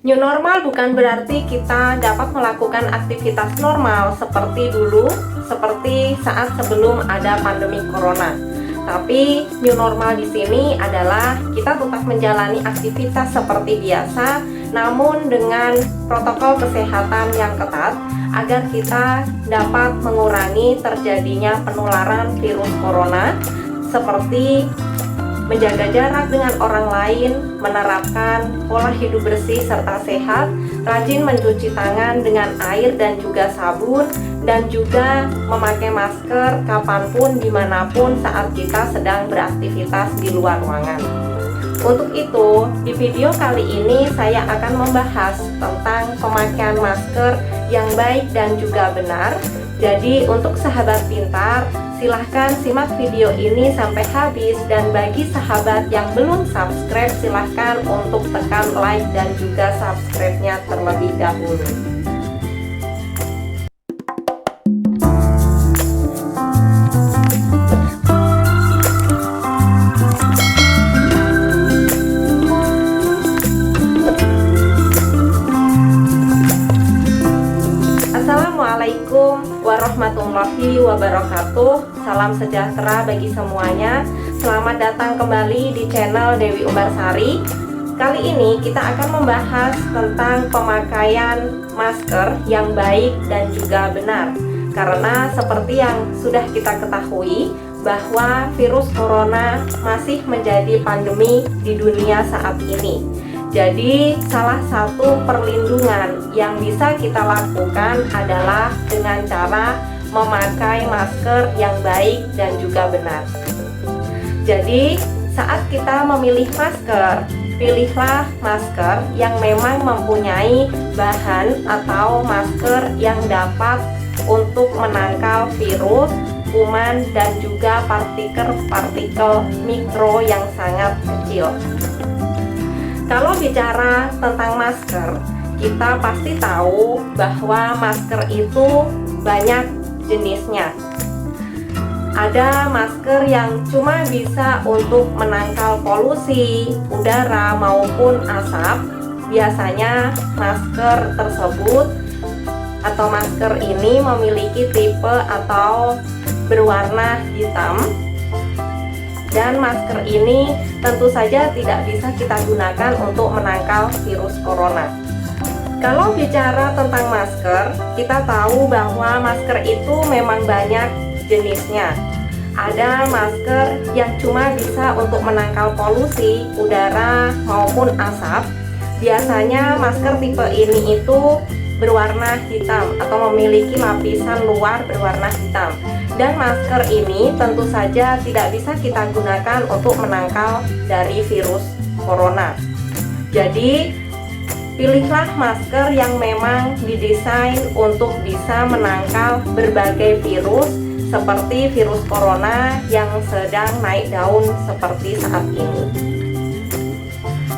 New normal bukan berarti kita dapat melakukan aktivitas normal seperti dulu, seperti saat sebelum ada pandemi corona. Tapi new normal di sini adalah kita tetap menjalani aktivitas seperti biasa, namun dengan protokol kesehatan yang ketat agar kita dapat mengurangi terjadinya penularan virus corona, seperti menjaga jarak dengan orang lain, menerapkan pola hidup bersih serta sehat, rajin mencuci tangan dengan air dan juga sabun, dan juga memakai masker kapanpun, dimanapun saat kita sedang beraktivitas di luar ruangan. Untuk itu, di video kali ini saya akan membahas tentang pemakaian masker yang baik dan juga benar. Jadi untuk sahabat pintar, silahkan simak video ini sampai habis, dan bagi sahabat yang belum subscribe, silahkan untuk tekan like dan juga subscribe-nya terlebih dahulu. Assalamualaikum warahmatullahi wabarakatuh. Salam sejahtera bagi semuanya. Selamat datang kembali di channel Dewi Umbarsari. Kali ini kita akan membahas tentang pemakaian masker yang baik dan juga benar. Karena seperti yang sudah kita ketahui bahwa virus corona masih menjadi pandemi di dunia saat ini. Jadi salah satu perlindungan yang bisa kita lakukan adalah dengan cara memakai masker yang baik dan juga benar. Jadi saat kita memilih masker, pilihlah masker yang memang mempunyai bahan atau masker yang dapat untuk menangkal virus, kuman, dan juga partikel-partikel mikro yang sangat kecil. Kalau bicara tentang masker, kita pasti tahu bahwa masker itu banyak jenisnya. Ada masker yang cuma bisa untuk menangkal polusi udara maupun asap. Biasanya masker tersebut atau masker ini memiliki tipe atau berwarna hitam. Dan masker ini tentu saja tidak bisa kita gunakan untuk menangkal virus corona. Kalau bicara tentang masker, kita tahu bahwa masker itu memang banyak jenisnya. Ada masker yang cuma bisa untuk menangkal polusi udara maupun asap. Biasanya masker tipe ini itu berwarna hitam atau memiliki lapisan luar berwarna hitam. Dan masker ini tentu saja tidak bisa kita gunakan untuk menangkal dari virus corona. Jadi pilihlah masker yang memang didesain untuk bisa menangkal berbagai virus seperti virus corona yang sedang naik daun seperti saat ini.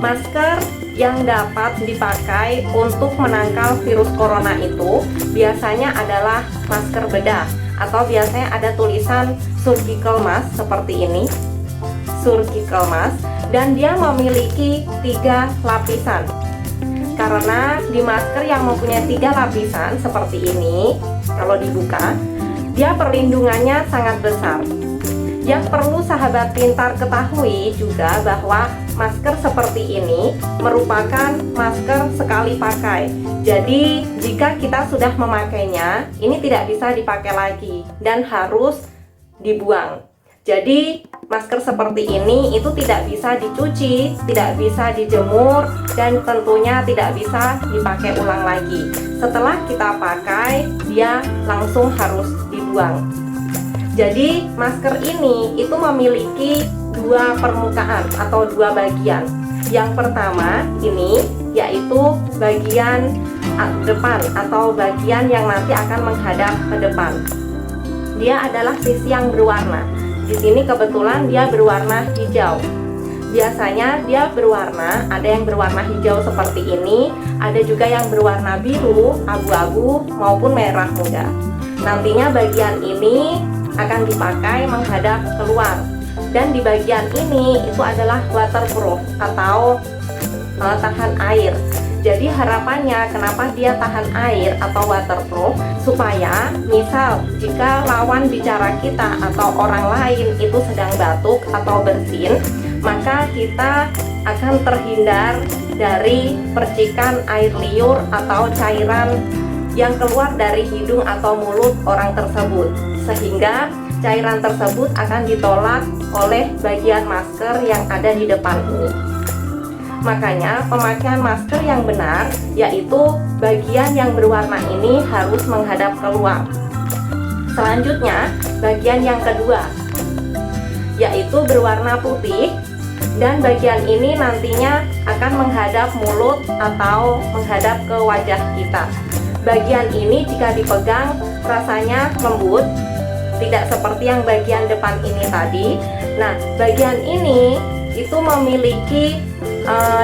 Masker yang dapat dipakai untuk menangkal virus corona itu biasanya adalah masker bedah, atau biasanya ada tulisan surgical mask seperti ini, surgical mask, dan dia memiliki 3 lapisan. Karena di masker yang mempunyai 3 lapisan seperti ini, kalau dibuka, dia perlindungannya sangat besar. Yang perlu sahabat pintar ketahui juga bahwa masker seperti ini merupakan masker sekali pakai. Jadi jika kita sudah memakainya, ini tidak bisa dipakai lagi dan harus dibuang. Jadi masker seperti ini itu tidak bisa dicuci, tidak bisa dijemur, dan tentunya tidak bisa dipakai ulang lagi. Setelah kita pakai, dia langsung harus dibuang. Jadi masker ini itu memiliki 2 permukaan atau 2 bagian. Yang pertama ini yaitu bagian depan atau bagian yang nanti akan menghadap ke depan. Dia adalah sisi yang berwarna. Di sini kebetulan dia berwarna hijau. Biasanya dia berwarna, ada yang berwarna hijau seperti ini, ada juga yang berwarna biru, abu-abu maupun merah muda. Nantinya bagian ini akan dipakai menghadap keluar, dan di bagian ini itu adalah waterproof atau tahan air. Jadi harapannya kenapa dia tahan air atau waterproof, supaya misal jika lawan bicara kita atau orang lain itu sedang batuk atau bersin, maka kita akan terhindar dari percikan air liur atau cairan yang keluar dari hidung atau mulut orang tersebut, sehingga cairan tersebut akan ditolak oleh bagian masker yang ada di depan ini. Makanya pemakaian masker yang benar yaitu bagian yang berwarna ini harus menghadap keluar. Selanjutnya bagian yang kedua yaitu berwarna putih, dan bagian ini nantinya akan menghadap mulut atau menghadap ke wajah kita. Bagian ini jika dipegang rasanya lembut, tidak seperti yang bagian depan ini tadi. Nah, bagian ini itu memiliki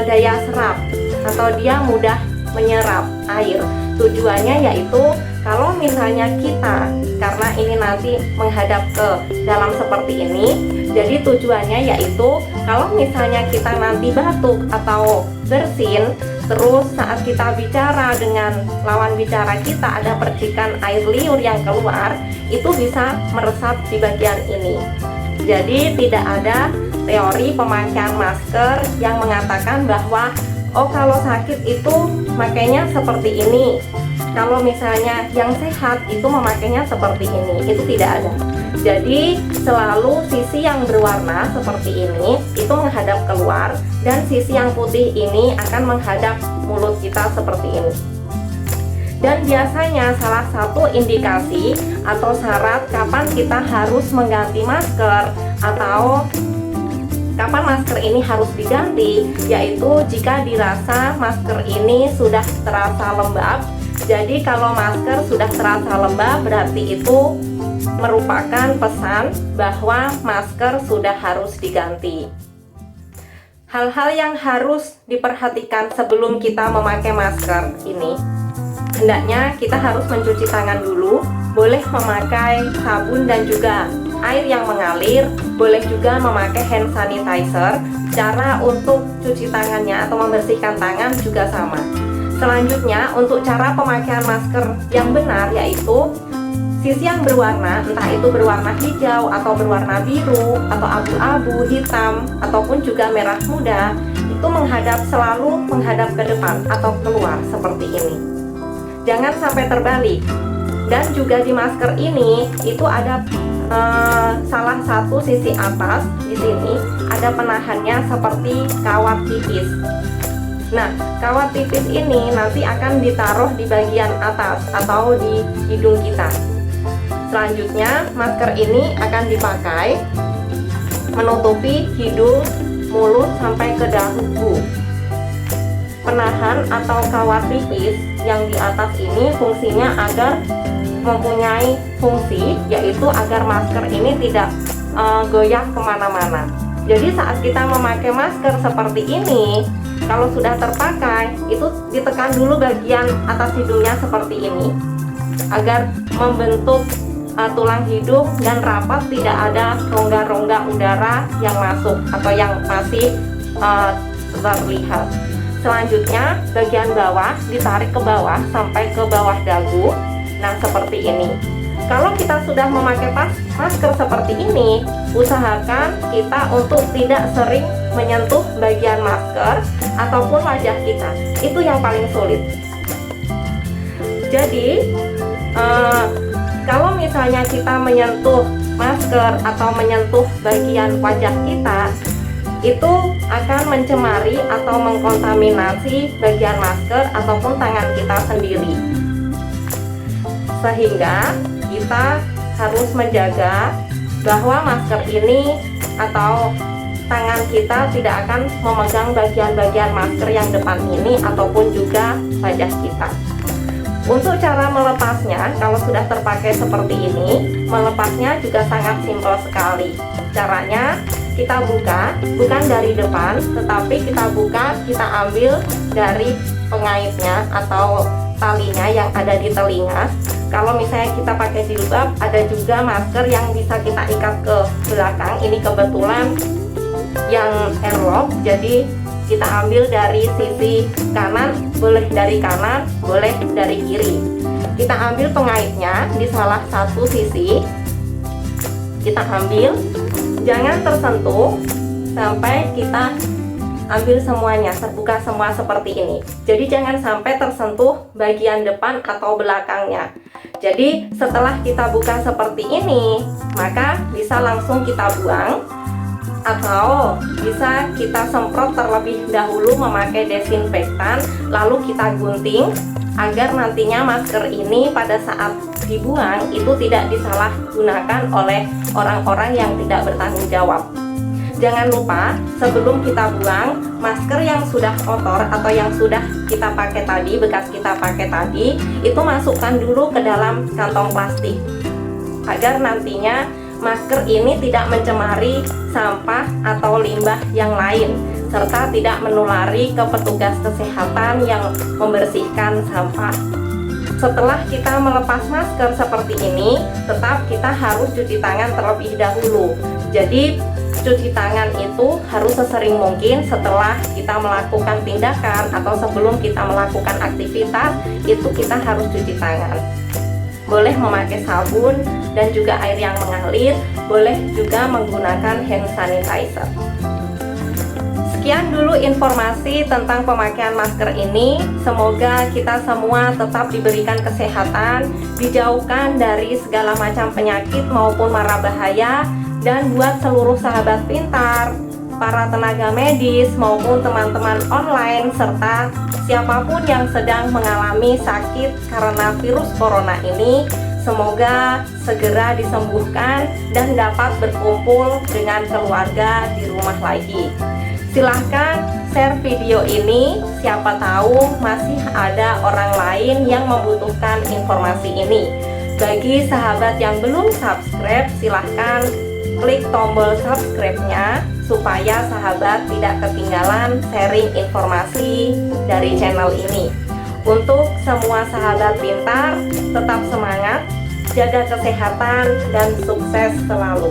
daya serap atau dia mudah menyerap air. Tujuannya yaitu kalau misalnya kita, karena ini nanti menghadap ke dalam seperti ini, jadi tujuannya yaitu kalau misalnya kita nanti batuk atau bersin, terus saat kita bicara dengan lawan bicara kita ada percikan air liur yang keluar, itu bisa meresap di bagian ini. Jadi tidak ada teori pemakaian masker yang mengatakan bahwa oh kalau sakit itu makainya seperti ini, kalau misalnya yang sehat itu memakainya seperti ini, itu tidak ada. Jadi selalu sisi yang berwarna seperti ini itu menghadap keluar, dan sisi yang putih ini akan menghadap mulut kita seperti ini. Dan biasanya salah satu indikasi atau syarat kapan kita harus mengganti masker atau kapan masker ini harus diganti, yaitu jika dirasa masker ini sudah terasa lembab. Jadi kalau masker sudah terasa lembab berarti itu merupakan pesan bahwa masker sudah harus diganti. Hal-hal yang harus diperhatikan sebelum kita memakai masker ini, hendaknya kita harus mencuci tangan dulu, boleh memakai sabun dan juga air yang mengalir, boleh juga memakai hand sanitizer. Cara untuk cuci tangannya atau membersihkan tangan juga sama. Selanjutnya untuk cara pemakaian masker yang benar yaitu sisi yang berwarna, entah itu berwarna hijau atau berwarna biru atau abu-abu, hitam ataupun juga merah muda, itu selalu menghadap ke depan atau keluar seperti ini. Jangan sampai terbalik. Dan juga di masker ini itu ada salah satu sisi atas di sini ada penahannya seperti kawat tipis. Nah, kawat tipis ini nanti akan ditaruh di bagian atas atau di hidung kita. Selanjutnya, masker ini akan dipakai menutupi hidung, mulut sampai ke dagu. Penahan atau kawat tipis yang di atas ini fungsinya agar mempunyai fungsi yaitu agar masker ini tidak goyah kemana-mana. Jadi saat kita memakai masker seperti ini, kalau sudah terpakai itu ditekan dulu bagian atas hidungnya seperti ini agar membentuk tulang hidung dan rapat, tidak ada rongga-rongga udara yang masuk atau yang masih terlihat. Selanjutnya bagian bawah ditarik ke bawah sampai ke bawah dagu. Nah seperti ini. Kalau kita sudah memakai masker seperti ini, usahakan kita untuk tidak sering menyentuh bagian masker ataupun wajah kita. Itu yang paling sulit. Jadi kalau misalnya kita menyentuh masker atau menyentuh bagian wajah kita, itu akan mencemari atau mengkontaminasi bagian masker ataupun tangan kita sendiri. Sehingga kita harus menjaga bahwa masker ini atau tangan kita tidak akan memegang bagian-bagian masker yang depan ini ataupun juga wajah kita. Untuk cara melepasnya, kalau sudah terpakai seperti ini, melepasnya juga sangat simpel sekali. Caranya kita buka, bukan dari depan, tetapi kita buka, kita ambil dari pengaitnya atau talinya yang ada di telinga. Kalau misalnya kita pakai jilbab, ada juga masker yang bisa kita ikat ke belakang. Ini kebetulan yang airlock, jadi kita ambil dari sisi kanan, boleh dari kanan, boleh dari kiri. Kita ambil pengaitnya di salah satu sisi, kita ambil, jangan tersentuh sampai kita ambil semuanya, terbuka semua seperti ini. Jadi jangan sampai tersentuh bagian depan atau belakangnya. Jadi setelah kita buka seperti ini, maka bisa langsung kita buang, atau bisa kita semprot terlebih dahulu memakai desinfektan, lalu kita gunting agar nantinya masker ini pada saat dibuang itu tidak disalahgunakan oleh orang-orang yang tidak bertanggung jawab. Jangan lupa sebelum kita buang, masker yang sudah kotor atau yang sudah kita pakai tadi, bekas kita pakai tadi, itu masukkan dulu ke dalam kantong plastik agar nantinya masker ini tidak mencemari sampah atau limbah yang lain, serta tidak menulari ke petugas kesehatan yang membersihkan sampah. Setelah kita melepas masker seperti ini, tetap kita harus cuci tangan terlebih dahulu. Jadi cuci tangan itu harus sesering mungkin setelah kita melakukan tindakan atau sebelum kita melakukan aktivitas, itu kita harus cuci tangan. Boleh memakai sabun dan juga air yang mengalir, boleh juga menggunakan hand sanitizer. Sekian dulu informasi tentang pemakaian masker ini. Semoga kita semua tetap diberikan kesehatan, dijauhkan dari segala macam penyakit maupun mara bahaya. Dan buat seluruh sahabat pintar, para tenaga medis maupun teman-teman online, serta siapapun yang sedang mengalami sakit karena virus corona ini, semoga segera disembuhkan dan dapat berkumpul dengan keluarga di rumah lagi. Silahkan share video ini, siapa tahu masih ada orang lain yang membutuhkan informasi ini. Bagi sahabat yang belum subscribe, silahkan klik tombol subscribe-nya supaya sahabat tidak ketinggalan sharing informasi dari channel ini. Untuk semua sahabat pintar, tetap semangat, jaga kesehatan, dan sukses selalu.